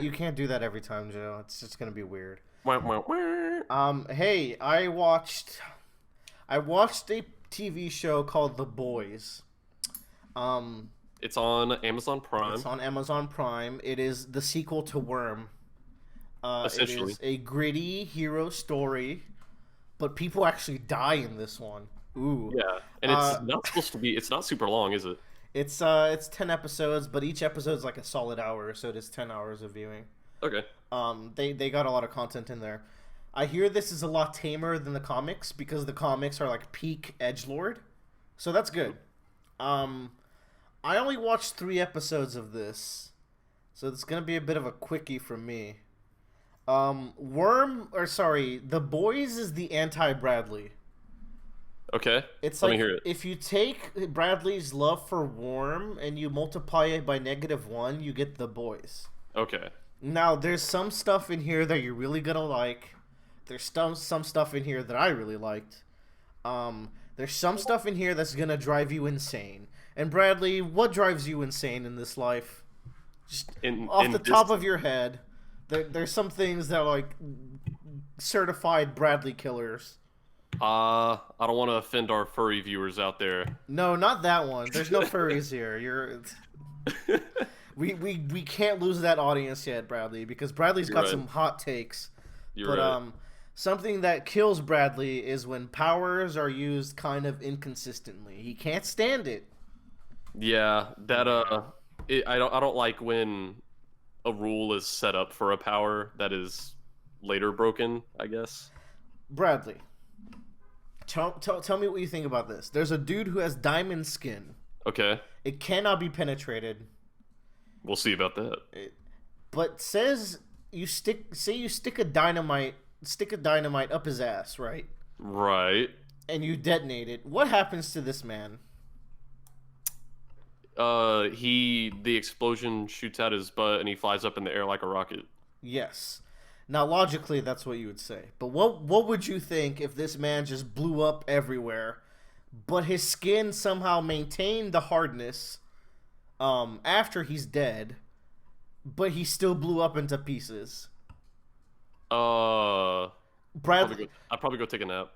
You can't do that every time, Joe. It's just gonna be weird. Wah, wah, wah. Hey, I watched a TV show called The Boys. Um, It's on Amazon it's Prime, on Amazon Prime. It is the sequel to Worm. It essentially. is a gritty hero story, but people actually die in this one. Ooh. Yeah, and it's Uh, not supposed to be. It's not super long, is it? it's 10 episodes, but each episode is like a solid hour, so it is 10 hours of viewing. Okay. They got a lot of content in there. I hear this is a lot tamer than the comics because the comics are like peak edgelord, so that's good. Um, I only watched 3 episodes of this, so it's gonna be a bit of a quickie from me. The Boys is the anti Bradley. Okay. It's Let me like hear it. if you take Bradley's love for Worm and you multiply it by -1, you get the Boys. Okay. Now, there's some stuff in here that you're really gonna like. There's some stuff in here that I really liked. There's some stuff in here that's gonna drive you insane. And Bradley, what drives you insane in this life? Just off In the this, top of your head, there's some things that are like certified Bradley killers. I don't want to offend our furry viewers out there. No, not that one. There's no furries here. We can't lose that audience yet, Bradley, because Bradley's You're got right. some hot takes. You're But right. something that kills Bradley is when powers are used kind of inconsistently. He can't stand it. Yeah, that I don't like when a rule is set up for a power that is later broken, I guess. Bradley, tell me what you think about this. There's a dude who has diamond skin. Okay. It cannot be penetrated. We'll see about that. But says you stick a dynamite up his ass, right? Right. And you detonate it. What happens to this man? The explosion shoots out his butt and he flies up in the air like a rocket. Yes. Now logically that's what you would say. But what would you think if this man just blew up everywhere, but his skin somehow maintained the hardness after he's dead, but he still blew up into pieces? Uh, Bradley I'd probably go take a nap.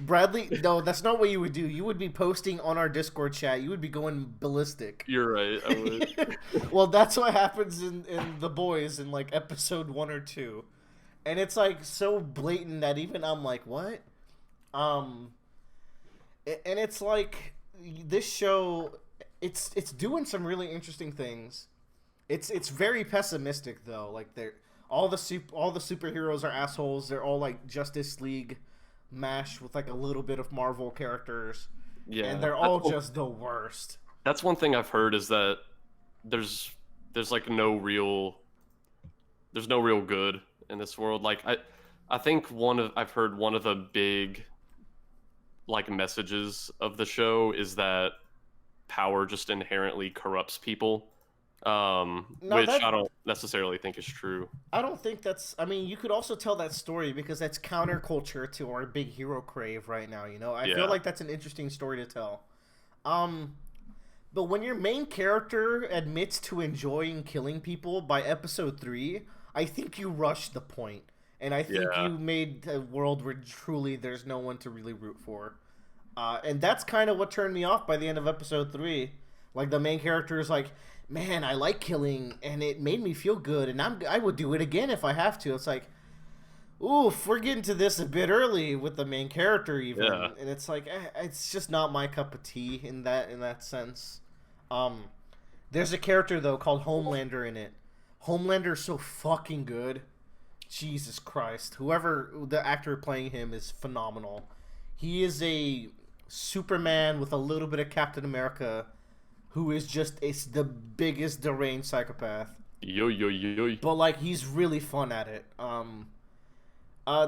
Bradley, no, that's not what you would do. You would be posting on our Discord chat. You would be going ballistic. You're right. I would. Well, that's what happens in The Boys in like episode 1 or 2. And it's like so blatant that even I'm like, what? And it's like this show it's doing some really interesting things. It's very pessimistic though. Like they're all the superheroes are assholes. They're all like Justice League mash with like a little bit of Marvel characters. Yeah. And they're all just the worst. That's one thing I've heard is that there's like there's no real good in this world. Like I think I've heard one of the big like messages of the show is that power just inherently corrupts people. No, Which that I don't necessarily think is true. I don't think that's. I mean, you could also tell that story because that's counterculture to our big hero crave right now. You know, I feel Yeah. like that's an interesting story to tell. Um, but when your main character admits to enjoying killing people by episode 3, I think you rushed the point, and I think Yeah. you made a world where truly there's no one to really root for. And that's kind of what turned me off by the end of episode 3. Like the main character is like, man, I like killing, and it made me feel good, and I would do it again if I have to. It's like, oof, we're getting to this a bit early with the main character, even, Yeah. and it's like, it's just not my cup of tea in that sense. Um, there's a character though called Homelander in it. Homelander's so fucking good. Jesus Christ, whoever the actor playing him is phenomenal. He is a Superman with a little bit of Captain America, who is just the biggest deranged psychopath. Yo yo yo. But like he's really fun at it.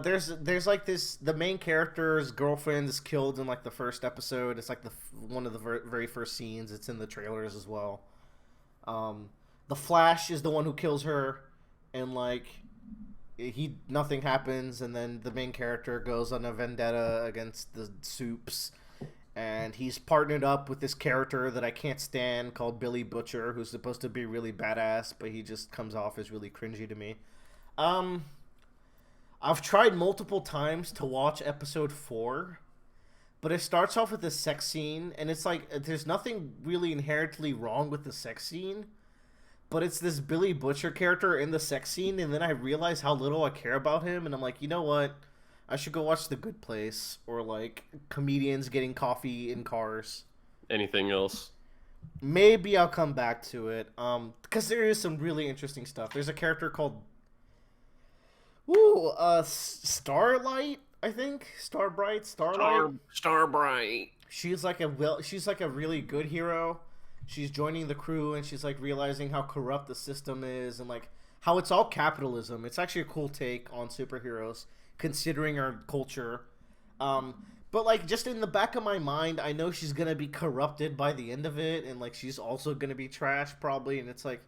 There's like this, the main character's girlfriend is killed in like the first episode. It's like one of the very first scenes. It's in the trailers as well. The Flash is the one who kills her, and like nothing happens, and then the main character goes on a vendetta against the Supes, and he's partnered up with this character that I can't stand called Billy Butcher, who's supposed to be really badass, but he just comes off as really cringy to me. Um, I've tried multiple times to watch episode 4, but it starts off with this sex scene, and it's like there's nothing really inherently wrong with the sex scene, but it's this Billy Butcher character in the sex scene, and then I realize how little I care about him, and I'm like, you know what? I should go watch The Good Place, or like comedians getting coffee in cars. Anything else? Maybe I'll come back to it. Because there is some really interesting stuff. There's a character called, Starlight, I think. Starbright, Starlight. Starbright. She's like a really good hero. She's joining the crew, and she's like realizing how corrupt the system is, and like how it's all capitalism. It's actually a cool take on superheroes, considering our culture. But like just in the back of my mind, I know she's gonna be corrupted by the end of it, and like she's also gonna be trash probably. And it's like,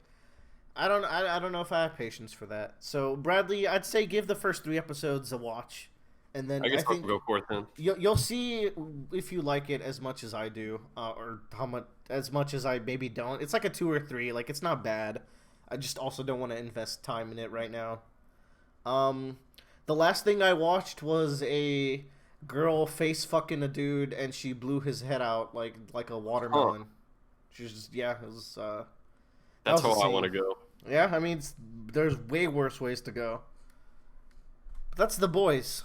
I don't know if I have patience for that. So Bradley, I'd say give the first 3 episodes a watch, and then I guess I think I'll go for it then. you'll see if you like it as much as I do, or how much as much as I maybe don't. It's like a 2 or 3. Like it's not bad. I just also don't want to invest time in it right now. The last thing I watched was a girl face fucking a dude, and she blew his head out like a watermelon. She's just it was. That's that was how I insane. want to go. Yeah, I mean, there's way worse ways to go. But that's The Boys.